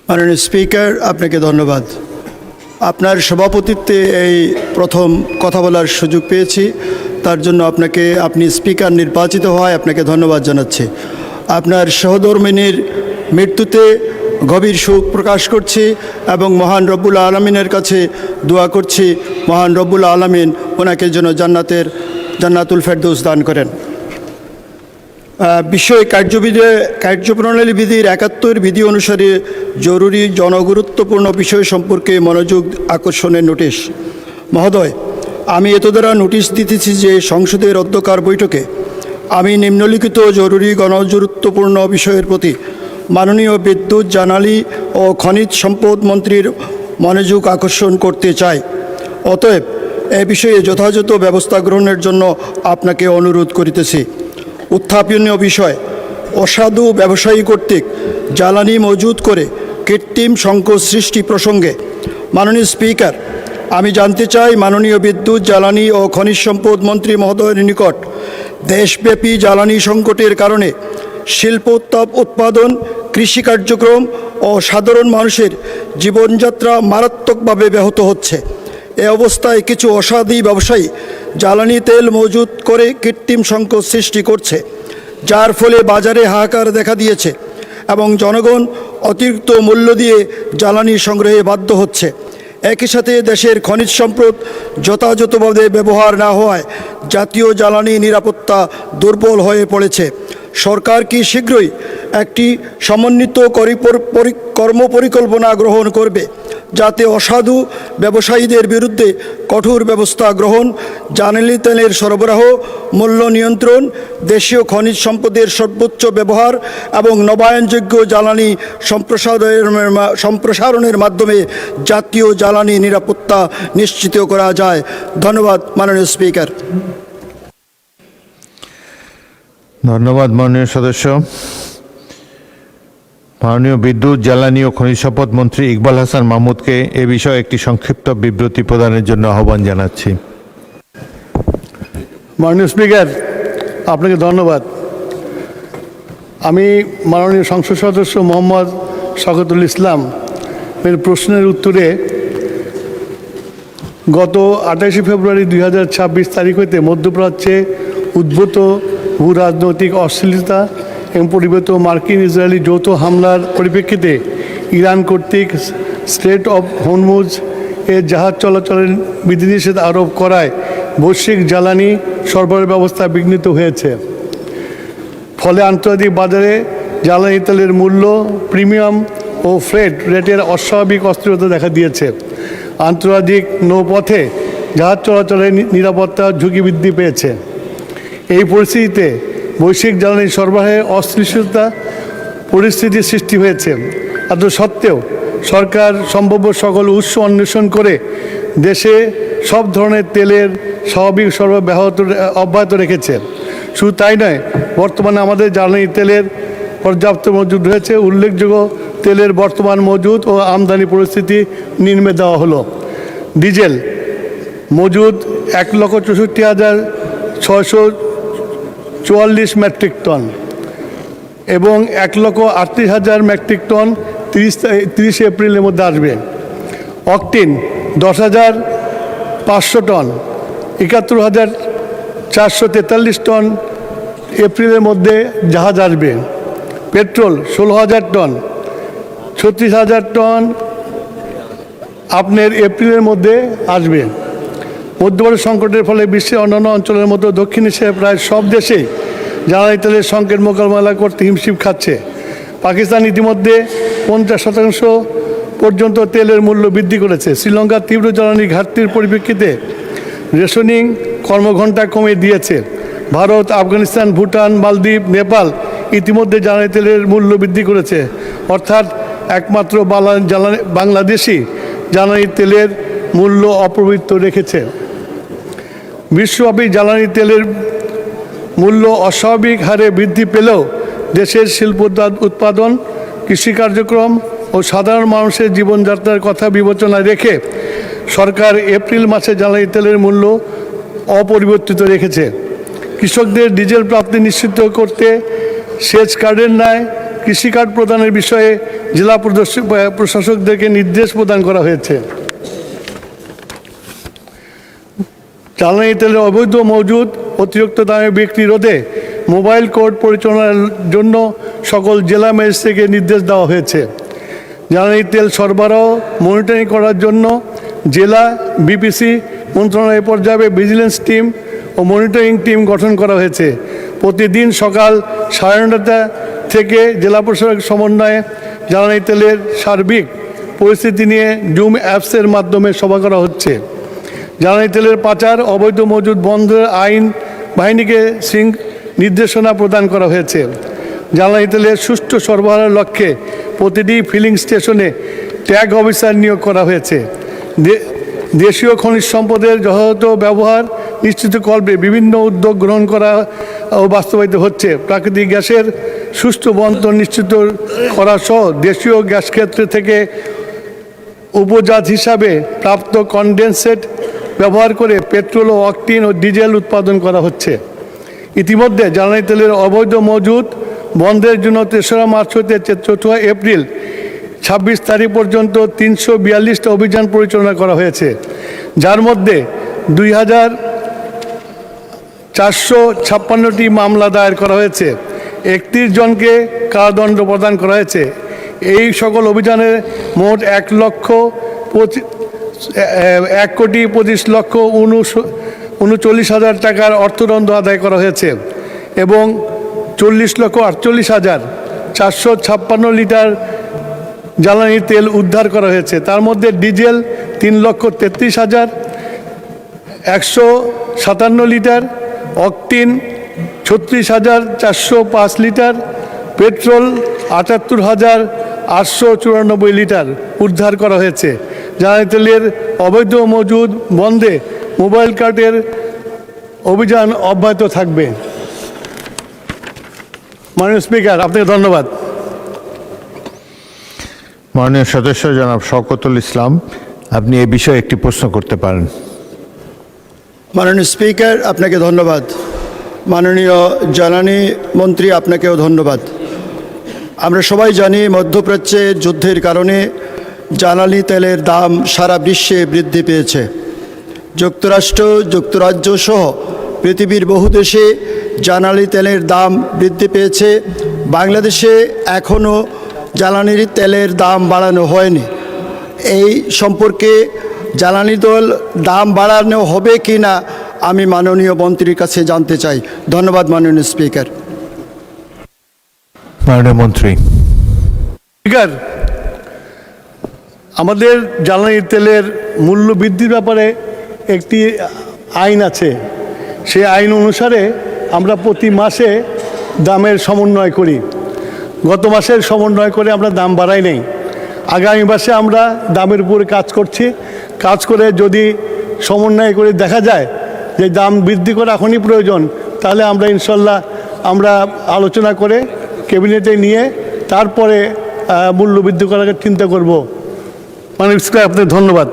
মাননীয় স্পিকার, আপনাকে ধন্যবাদ। আপনার সভাপতিত্বে এই প্রথম কথা বলার সুযোগ পেয়েছি, তার জন্য আপনি স্পিকার নির্বাচিত হওয়ায় আপনাকে ধন্যবাদ জানাচ্ছি। আপনার সহধর্মিনীর মৃত্যুতে গভীর শোক প্রকাশ করছি এবং মহান রব্বুল আলমিনের কাছে দোয়া করছি, মহান রব্বুল আলমিন ওনাকে যেন জান্নাতুল ফেরদৌস দান করেন। বিষয় কার্যপ্রণালী বিধির ৭১ বিধি অনুসারে জরুরি জনগুরুত্বপূর্ণ বিষয় সম্পর্কে মনোযোগ আকর্ষণের নোটিশ। মহোদয়, আমি এতদ্বারা নোটিশ দিতেছি যে সংসদের অধ্যকার বৈঠকে আমি নিম্নলিখিত জরুরি গণগুরুত্বপূর্ণ বিষয়ের প্রতি মাননীয় বিদ্যুৎ, জ্বালানি ও খনিজ সম্পদ মন্ত্রীর মনোযোগ আকর্ষণ করতে চাই। অতএব এ বিষয়ে যথাযথ ব্যবস্থা গ্রহণের জন্য আপনাকে অনুরোধ করিতেছি। উত্থাপনীয় বিষয়, অসাধু ব্যবসায়ী কর্তৃক জ্বালানি মজুত করে কৃত্রিম সংকট সৃষ্টি প্রসঙ্গে মাননীয় স্পিকার, আমি জানতে চাই মাননীয় বিদ্যুৎ, জ্বালানি ও খনিজ সম্পদ মন্ত্রী মহোদয়ের নিকট দেশব্যাপী জ্বালানি সংকটের কারণে শিল্প উৎপাদন, কৃষি কার্যক্রম ও সাধারণ মানুষের জীবনযাত্রা মারাত্মকভাবে ব্যাহত হচ্ছে। এ অবস্থায় কিছু অসাধু ব্যবসায়ী জ্বালানি তেল মজুত করে কৃত্রিম সংকট সৃষ্টি করছে, যার ফলে বাজারে হাহাকার দেখা দিয়েছে এবং জনগণ অতিরিক্ত মূল্য দিয়ে জ্বালানি সংগ্রহে বাধ্য হচ্ছে। একই সাথে দেশের খনিজ সম্পদ যথাযথভাবে ব্যবহার না হওয়ায় জাতীয় জ্বালানি নিরাপত্তা দুর্বল হয়ে পড়েছে। সরকার কি শীঘ্রই একটি সমন্বিত কর্মপরিকল্পনা গ্রহণ করবে, যাতে অসাধু ব্যবসায়ীদের বিরুদ্ধে কঠোর ব্যবস্থা গ্রহণ, জ্বালানি তেলের সরবরাহ, মূল্য নিয়ন্ত্রণ, দেশীয় খনিজ সম্পদের সর্বোচ্চ ব্যবহার এবং নবায়নযোগ্য জ্বালানি সম্প্রসারণের মাধ্যমে জাতীয় জ্বালানি নিরাপত্তা নিশ্চিত করা যায়? ধন্যবাদ মাননীয় স্পিকার। ধন্যবাদ মাননীয় সদস্য। মাননীয় বিদ্যুৎ, জ্বালানি ও খনিজ সম্পদ মন্ত্রী ইকবাল হাসান মাহমুদকে এ বিষয়ে একটি সংক্ষিপ্ত বিবৃতি প্রদানের জন্য আহ্বান জানাচ্ছি। মাননীয় স্পিকার, আপনাকে ধন্যবাদ। আমি মাননীয় সংসদ সদস্য মোহাম্মদ শওকতুল ইসলাম এর প্রশ্নের উত্তরে গত ২৮ ফেব্রুয়ারি ২০২৬ তারিখ হইতে মধ্যপ্রাচ্যে উদ্ভূত ভূ রাজনৈতিক অস্থিরতা এবং পরিবেত মার্কিন ইসরায়েলি যৌথ হামলার পরিপ্রেক্ষিতে ইরান কর্তৃক স্ট্রেট অফ হরমুজ এর জাহাজ চলাচলের বিধিনিষেধ আরোপ করায় বৈশ্বিক জ্বালানি সরবরাহ ব্যবস্থা বিঘ্নিত হয়েছে। ফলে আন্তর্জাতিক বাজারে জ্বালানি তেলের মূল্য, প্রিমিয়াম ও ফ্রেট রেটের অস্বাভাবিক অস্থিরতা দেখা দিয়েছে। আন্তর্জাতিক নৌপথে জাহাজ চলাচলের নিরাপত্তা ঝুঁকি বৃদ্ধি পেয়েছে। এই পরিস্থিতিতে বৈশ্বিক জ্বালানি সরবরাহে অস্থিরতা পরিস্থিতির সৃষ্টি হয়েছে। এত সত্ত্বেও সরকার সম্ভাব্য সকল উৎস অন্বেষণ করে দেশে সব ধরনের তেলের স্বাভাবিক সরবরাহ অব্যাহত রেখেছে। শুধু তাই নয়, বর্তমানে আমাদের জ্বালানি তেলের পর্যাপ্ত মজুদ রয়েছে। উল্লেখযোগ্য তেলের বর্তমান মজুদ ও আমদানি পরিস্থিতি নিম্নে দেওয়া হলো। ডিজেল মজুদ ১,৬৪,৬৪৪ মেট্রিক টন এবং ১,৩৮,০০০ মেট্রিক টন ৩০ এপ্রিলের মধ্যে আসবে। অকটিন ১০,৫০০ টন, ৭১,৪৪৩ টন এপ্রিলের মধ্যে জাহাজ আসবে। পেট্রোল ১৬,০০০ টন, ৩৬,০০০ টন আপনার এপ্রিলের মধ্যে আসবে। মধ্যবর্তী সংকটের ফলে বিশ্বের অন্যান্য অঞ্চলের মতো দক্ষিণ এশিয়ার প্রায় সব দেশেই জ্বালানি তেলের সংকট মোকাবেলা করতে হিমশিম খাচ্ছে। পাকিস্তান ইতিমধ্যে ৫০% পর্যন্ত তেলের মূল্য বৃদ্ধি করেছে। শ্রীলঙ্কার তীব্র জ্বালানি ঘাটতির পরিপ্রেক্ষিতে রেশনিং কর্মঘণ্টা কমিয়ে দিয়েছে। ভারত, আফগানিস্তান, ভুটান, মালদ্বীপ, নেপাল ইতিমধ্যে জ্বালানি তেলের মূল্য বৃদ্ধি করেছে। অর্থাৎ একমাত্র বাংলাদেশই জ্বালানি তেলের মূল্য অপ্রবৃত্ত রেখেছে। বিশ্বব্যাপী জ্বালানি তেলের মূল্য অস্বাভাবিক হারে বৃদ্ধি পেলেও দেশের শিল্প উৎপাদন, কৃষি কার্যক্রম ও সাধারণ মানুষের জীবনযাত্রার কথা বিবেচনায় রেখে সরকার এপ্রিল মাসে জ্বালানি তেলের মূল্য অপরিবর্তিত রেখেছে। কৃষকদের ডিজেল প্রাপ্তি নিশ্চিত করতে সেচ কার্ডের ন্যায় কৃষি কার্ড প্রদানের বিষয়ে জেলা প্রশাসকদেরকে নির্দেশ প্রদান করা হয়েছে। জ্বালানি তেলের অবৈধ মজুদ অতিরিক্ত দামে বিক্রি রোধে মোবাইল কোর্ট পরিচালনার জন্য সকল জেলা ম্যাজিস্ট্রেটকে নির্দেশ দেওয়া হয়েছে। জ্বালানি তেল সরবরাহ মনিটরিং করার জন্য জেলা বিপিসি মন্ত্রণালয় পর্যায়ে ভিজিলেন্স টিম ও মনিটরিং টিম গঠন করা হয়েছে। প্রতিদিন সকাল 9:30 থেকে জেলা প্রশাসক সমন্বয়ে জ্বালানি তেলের সার্বিক পরিস্থিতি নিয়ে জুম অ্যাপসের মাধ্যমে সভা করা হচ্ছে। জ্বালানি তেলের পাচার অবৈধ মজুদ বন্ধের আইন বাহিনীকে নির্দেশনা প্রদান করা হয়েছে। জ্বালানি তেলের সুষ্ঠু সরবরাহের লক্ষ্যে প্রতিটি ফিলিং স্টেশনে ট্যাগ অফিসার নিয়োগ করা হয়েছে। দেশীয় খনিজ সম্পদের যথাযথ ব্যবহার নিশ্চিতকল্পে বিভিন্ন উদ্যোগ গ্রহণ করা ও বাস্তবায়িত হচ্ছে। প্রাকৃতিক গ্যাসের সুষ্ঠু বন্টন নিশ্চিত করা সহ দেশীয় গ্যাস ক্ষেত্র থেকে উপজাত হিসাবে প্রাপ্ত কনডেনসেট ব্যবহার করে পেট্রোল ও অকটেন ও ডিজেল উৎপাদন করা হচ্ছে। ইতিমধ্যে জ্বালানি তেলের অবৈধ মজুদ বন্ধের জন্য 3রা মার্চ হতে 4 এপ্রিল 26 তারিখ পর্যন্ত 342টা অভিযান পরিচালনা করা হয়েছে, যার মধ্যে 2456টি মামলা দায়ের করা হয়েছে। 31 জনকে কারাদণ্ড প্রদান করা হয়েছে। এই সকল অভিযানে মোট 1,25,39,39 টাকার অর্থদণ্ড আদায় করা হয়েছে এবং 40,48,456 লিটার জ্বালানি তেল উদ্ধার করা হয়েছে। তার মধ্যে diesel 3,33,157 litre, octane 36,405 litre, petrol 78,894 litre উদ্ধার করা হয়েছে। জ্বালানি তেলের অবৈধ মজুদ বন্ধে মোবাইল কার্টের অভিযান অব্যাহত থাকবে। মাননীয় স্পিকার, আপনাকে ধন্যবাদ। মাননীয় সদস্য জনাব শওকতুল ইসলাম, আপনি এ বিষয়ে একটি প্রশ্ন করতে পারেন। মাননীয় স্পিকার, আপনাকে ধন্যবাদ। মাননীয় জ্বালানি মন্ত্রী, আপনাকেও ধন্যবাদ। আমরা সবাই জানি মধ্যপ্রাচ্যে যুদ্ধের কারণে জ্বালানি তেলের দাম সারা বিশ্বে বৃদ্ধি পেয়েছে। যুক্তরাষ্ট্র, যুক্তরাজ্য সহ পৃথিবীর বহু দেশে জ্বালানি তেলের দাম বৃদ্ধি পেয়েছে। বাংলাদেশে এখনও জ্বালানির তেলের দাম বাড়ানো হয়নি। এই সম্পর্কে জ্বালানি তেল দাম বাড়ানো হবে কি না আমি মাননীয় মন্ত্রীর কাছে জানতে চাই। ধন্যবাদ মাননীয় স্পিকার। মাননীয় মন্ত্রী। স্পিকার, আমাদের জ্বালানি তেলের মূল্য বৃদ্ধির ব্যাপারে একটি আইন আছে। সেই আইন অনুসারে আমরা প্রতি মাসে দামের সমন্বয় করি। গত মাসের সমন্বয় করে আমরা দাম বাড়াই নাই। আগামী মাসে আমরা দামের উপরে কাজ করছি। কাজ করে যদি সমন্বয় করে দেখা যায় যে দাম বৃদ্ধি করা এখনই প্রয়োজন, তাহলে আমরা ইনশাল্লাহ আমরা আলোচনা করে ক্যাবিনেটে নিয়ে তারপরে মূল্য বৃদ্ধি করার চিন্তা করব। মাননীয় স্পিকার, আপনাকে ধন্যবাদ।